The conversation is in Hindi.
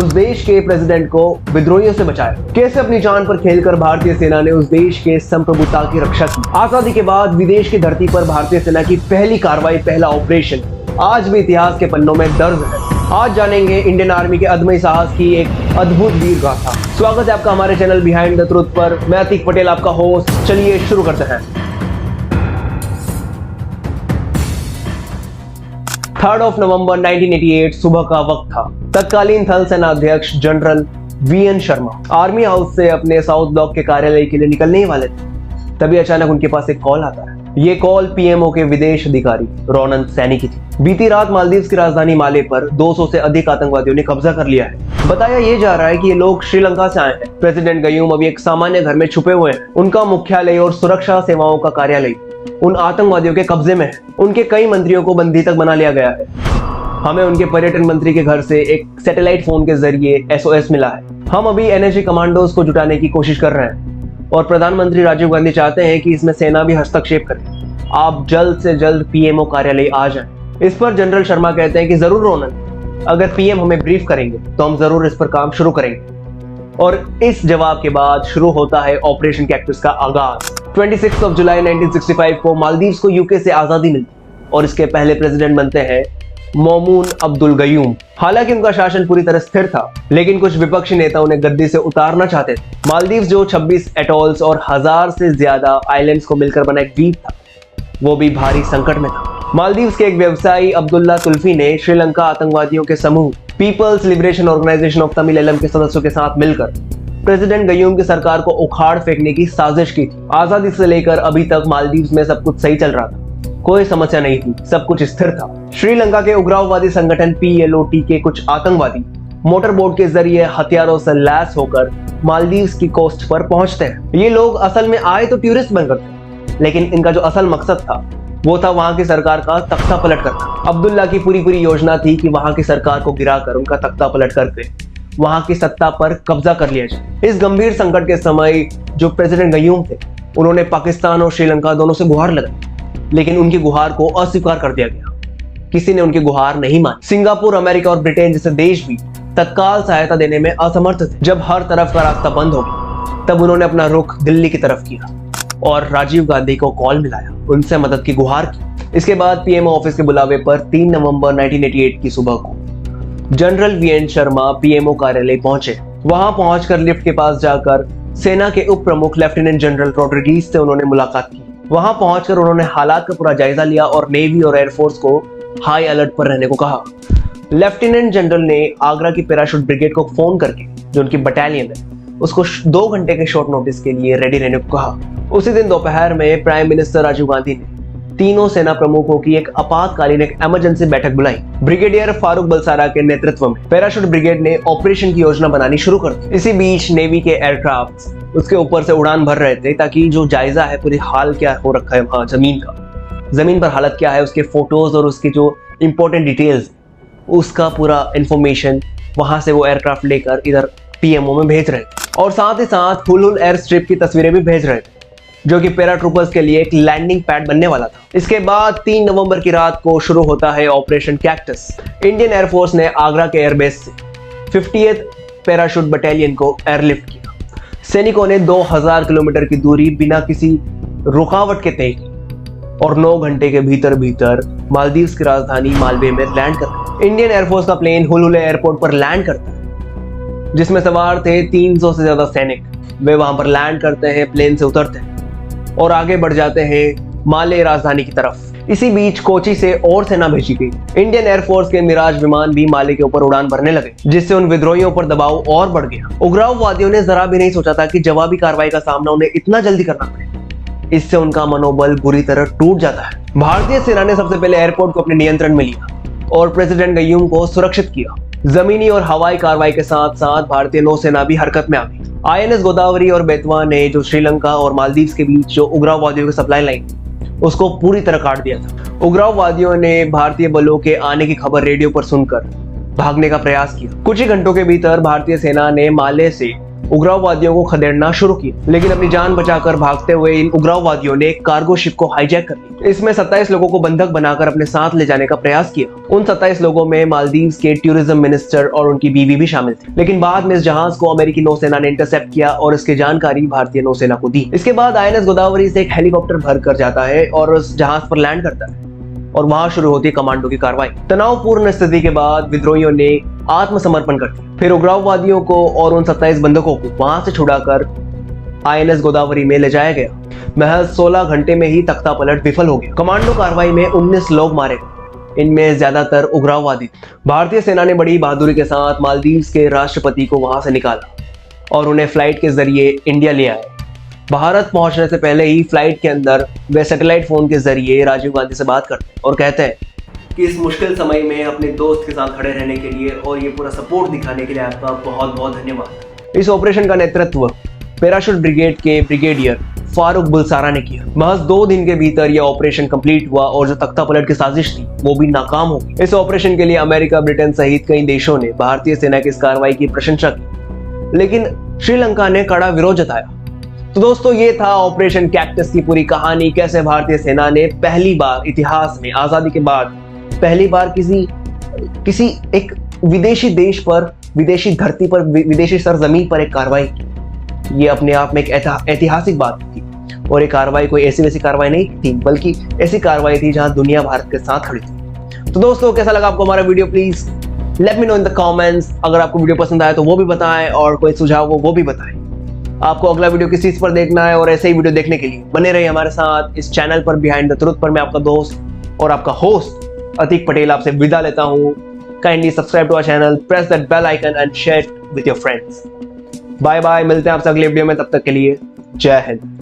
उस देश के प्रेसिडेंट को विद्रोहियों से बचाया। कैसे अपनी जान पर खेलकर भारतीय सेना ने उस देश के संप्रभुता की रक्षा की। आजादी के बाद विदेश की धरती पर भारतीय सेना की पहली कार्रवाई, पहला ऑपरेशन आज भी इतिहास के पन्नों में दर्ज है। आज जानेंगे इंडियन आर्मी के अदम्य साहस की एक अद्भुत वीर गाथा। स्वागत है आपका हमारे चैनल बिहाइंड द ट्रुथ पर। मैं अतीक पटेल आपका होस्ट। चलिए शुरू करते हैं। 3 नवंबर 1988 सुबह का वक्त था। तत्कालीन थल सेना अध्यक्ष general VN Sharma army house से अपने साउथ ब्लॉक के कार्यालय के लिए निकलने ही वाले थे। तभी अचानक उनके पास एक कॉल आता है। ये कॉल पीएमओ के विदेश अधिकारी रोनन सैनी की थी। बीती रात मालदीव की राजधानी माले पर 200 से अधिक आतंकवादियों ने कब्जा कर लिया है। बताया ये जा रहा है कि ये लोग श्रीलंका से आए हैं। प्रेसिडेंट गयूम अभी एक सामान्य घर में छुपे हुए हैं। उनका मुख्यालय और सुरक्षा सेवाओं का कार्यालय उन आतंकवादियों के कब्जे में है। उनके कई मंत्रियों को बंदी तक बना लिया गया है। हमें उनके पर्यटन मंत्री के घर से एक सैटेलाइट फोन के जरिए एसओएस मिला है। हम अभी एनएसजी कमांडोज को जुटाने की कोशिश कर रहे हैं और प्रधानमंत्री राजीव गांधी चाहते हैं कि इसमें सेना भी हस्तक्षेप करे। आप जल्द से जल्द पीएमओ कार्यालय आ जाएं। इस पर जनरल शर्मा कहते हैं कि जरूर रोनन, अगर पीएम हमें ब्रीफ करेंगे तो हम जरूर इस पर काम शुरू करेंगे। और इस जवाब के बाद शुरू होता है ऑपरेशन कैक्टस का आगाज। 26 जुलाई 1965 को मालदीव्स को यूके से आजादी मिलती और इसके पहले प्रेसिडेंट बनते हैं मौमून अब्दुल गयूम। हालांकि उनका शासन पूरी तरह स्थिर था, लेकिन कुछ विपक्षी नेता उन्हें गद्दी से उतारना चाहते थे। मालदीव्स जो 26 एटॉल्स और 1000 से ज्यादा आइलैंड्स को मिलकर बना एक द्वीप था, वो भी भारी संकट में था। मालदीव्स के एक व्यवसायी अब्दुल्ला तुल्फी ने श्रीलंका आतंकवादियों के समूह people's liberation organisation of Tamil के सदस्यों के साथ मिलकर प्रेसिडेंट गयूम की सरकार को उखाड़ फेंकने की साजिश की थी। आजादी से लेकर अभी तक मालदीव्स में सब कुछ सही चल रहा था, कोई समस्या नहीं थी, सब कुछ स्थिर था। श्रीलंका के उग्रवादी संगठन पीएलओटी के कुछ आतंकवादी मोटर बोट के जरिए हथियारों से लैस होकर मालदीव्स की कोस्ट पर पहुंचते हैं। ये लोग असल में आए तो टूरिस्ट बनकर थे, लेकिन इनका जो असल मकसद था वो था वहां की सरकार का तख्ता पलट करना। अब्दुल्ला की पूरी योजना थी कि वहां की सरकार को गिराकर उनका तख्ता पलट करके वहां की सत्ता पर कब्जा कर लिया जाए। इस गंभीर संकट के समय जो प्रेसिडेंट गयूम थे, उन्होंने पाकिस्तान और श्रीलंका दोनों से गुहार लगाई, लेकिन उनकी गुहार को अस्वीकार कर दिया गया। किसी ने उनकी गुहार नहीं मानी। सिंगापुर, अमेरिका और ब्रिटेन जैसे देश भी तत्काल सहायता देने में असमर्थ थे। जब हर तरफ का रास्ता बंद हो गया, तब उन्होंने अपना रुख दिल्ली की तरफ किया और राजीव गांधी को कॉल मिलाया, उनसे मदद की गुहार की। इसके बाद पीएमओ ऑफिस के बुलावे पर 3 नवंबर 1988 की सुबह को जनरल वीएन शर्मा पीएमओ कार्यालय पहुंचे। वहां पहुंचकर लिफ्ट के पास जाकर सेना के उप प्रमुख लेफ्टिनेंट जनरल रॉड्रिगीज से उन्होंने मुलाकात की। वहां पहुंचकर उन्होंने हालात का पूरा जायजा लिया और नेवी और एयरफोर्स को हाई अलर्ट पर रहने को कहा। लेफ्टिनेंट जनरल ने आगरा की पैराशूट ब्रिगेड को फोन करके, जो उनकी बटालियन है, उसको 2 घंटे के शॉर्ट नोटिस के लिए रेडी रहने को कहा। उसी दिन दोपहर में प्राइम मिनिस्टर राजीव गांधी ने तीनों सेना प्रमुखों की एक आपातकालीन एक इमरजेंसी बैठक बुलाई। ब्रिगेडियर फारूक बलसारा के नेतृत्व में पैराशूट ब्रिगेड ने ऑपरेशन की योजना बनानी शुरू कर दी। इसी बीच नेवी के एयरक्राफ्ट उसके ऊपर से उड़ान भर रहे थे, ताकि जो जायजा है पूरी हाल क्या हो रखा है वहां जमीन का, जमीन पर हालत क्या है, उसके फोटोज और उसकी जो इंपॉर्टेंट डिटेल्स, उसका पूरा इंफॉर्मेशन वहां से वो एयरक्राफ्ट लेकर इधर पीएमओ में भेज रहे थे। और साथ ही साथ हुलुल एयर स्ट्रिप की तस्वीरें भी भेज रहे थे, जो कि पैराट्रूपर्स के लिए एक लैंडिंग पैड बनने वाला था। इसके बाद 3 नवंबर की रात को शुरू होता है ऑपरेशन कैक्टस। इंडियन एयरफोर्स ने आगरा के एयरबेस से 50th पैराशूट बटालियन को एयरलिफ्ट किया। सैनिकों ने 2000 किलोमीटर की दूरी बिना किसी रुकावट के तय की और 9 घंटे के भीतर मालदीव्स की राजधानी मालवे में लैंड कर। इंडियन एयरफोर्स का प्लेन हुलुले एयरपोर्ट पर लैंड करता है, जिसमें सवार थे 300 से ज्यादा सैनिक। वे वहां पर लैंड करते हैं, प्लेन से उतरते हैं और आगे बढ़ जाते हैं माले राजधानी की तरफ। इसी बीच कोची से और सेना भेजी गई। इंडियन एयरफोर्स के मिराज विमान भी माले के ऊपर उड़ान भरने लगे, जिससे उन विद्रोहियों पर दबाव और बढ़ गया। उग्रवादियों ने जरा भी नहीं सोचा था कि जवाबी कार्रवाई का सामना उन्हें इतना जल्दी करना पड़े। इससे उनका मनोबल बुरी तरह टूट जाता है। भारतीय सेना ने सबसे पहले एयरपोर्ट को अपने नियंत्रण में लिया और प्रेसिडेंट गयूम को सुरक्षित किया। जमीनी और हवाई कार्रवाई के साथ साथ भारतीय नौसेना भी हरकत में आ गई। आईएनएस गोदावरी और बेतवा ने जो श्रीलंका और मालदीव्स के बीच जो उग्रवादियों की सप्लाई लाइन, उसको पूरी तरह काट दिया था। उग्रवादियों ने भारतीय बलों के आने की खबर रेडियो पर सुनकर भागने का प्रयास किया। कुछ ही घंटों के भीतर भारतीय सेना ने माले से उग्रवादियों को खदेड़ना शुरू किया, लेकिन अपनी जान बचाकर भागते हुए इन उग्रवादियों ने एक कार्गो शिप को हाईजैक कर लिया। इसमें 27 लोगों को बंधक बनाकर अपने साथ ले जाने का प्रयास किया। उन 27 लोगों में मालदीव्स के टूरिज्म मिनिस्टर और उनकी बीवी भी शामिल थी, लेकिन बाद में इस जहाज को अमेरिकी नौसेना ने इंटरसेप्ट किया और इसकी जानकारी भारतीय नौसेना को दी। इसके बाद INS गोदावरी से एक हेलीकॉप्टर भर कर जाता है और उस जहाज पर लैंड करता है और वहां शुरू होती है कमांडो की कार्रवाई। तनावपूर्ण स्थिति के बाद विद्रोहियों ने आत्मसमर्पण कर दिया। फिर उग्रवादियों को और उन 27 बंधकों को वहां से छुड़ाकर INS गोदावरी में ले जाया गया। महज 16 घंटे में ही तख्ता पलट विफल हो गया। कमांडो कार्रवाई में 19 लोग मारे गए, इनमें ज्यादातर उग्रवादी। भारतीय सेना ने बड़ी बहादुरी के साथ मालदीव्स के राष्ट्रपति को वहां से निकाला और उन्हें फ्लाइट के जरिए इंडिया ले आए। भारत पहुंचने से पहले ही फ्लाइट के अंदर वे सैटेलाइट फोन के जरिए राजीव गांधी से बात करते और कहते हैं कि इस मुश्किल समय में अपने दोस्त के साथ खड़े रहने के लिए और ये पूरा सपोर्ट दिखाने के लिए आपका बहुत बहुत धन्यवाद। इस ऑपरेशन का नेतृत्व पैराशूट ब्रिगेड के ब्रिगेडियर फारूक बुलसारा ने किया। महज 2 दिन के भीतर यह ऑपरेशन कंप्लीट हुआ और जो तख्ता पलट की साजिश थी वो भी नाकाम हो गई। इस ऑपरेशन के लिए अमेरिका, ब्रिटेन सहित कई देशों ने भारतीय सेना की इस कार्रवाई की प्रशंसा की, लेकिन श्रीलंका ने कड़ा विरोध जताया। तो दोस्तों, ये था ऑपरेशन कैक्टस की पूरी कहानी, कैसे भारतीय सेना ने पहली बार इतिहास में, आजादी के बाद पहली बार किसी एक विदेशी देश पर, विदेशी धरती पर, विदेशी सरजमीन पर एक कार्रवाई की। ये अपने आप में एक ऐतिहासिक बात थी और ये कार्रवाई कोई ऐसी वैसी कार्रवाई नहीं थी, बल्कि ऐसी कार्रवाई थी जहां दुनिया भारत के साथ खड़ी थी। तो दोस्तों, कैसा लगा आपको हमारा video? Please let me know in the comments. अगर आपको वीडियो पसंद आया तो वो भी बताएं और कोई सुझाव हो वो भी बताएं। आपको अगला वीडियो किस चीज पर देखना है और ऐसे ही वीडियो देखने के लिए बने रहिए हमारे साथ इस चैनल पर बिहाइंड द ट्रुथ पर। मैं आपका दोस्त और आपका होस्ट अतीक पटेल आपसे विदा लेता हूं। Kindly subscribe to our channel, press that bell icon and share with your friends. Bye bye, मिलते हैं आपसे अगले वीडियो में, तब तक के लिए जय हिंद।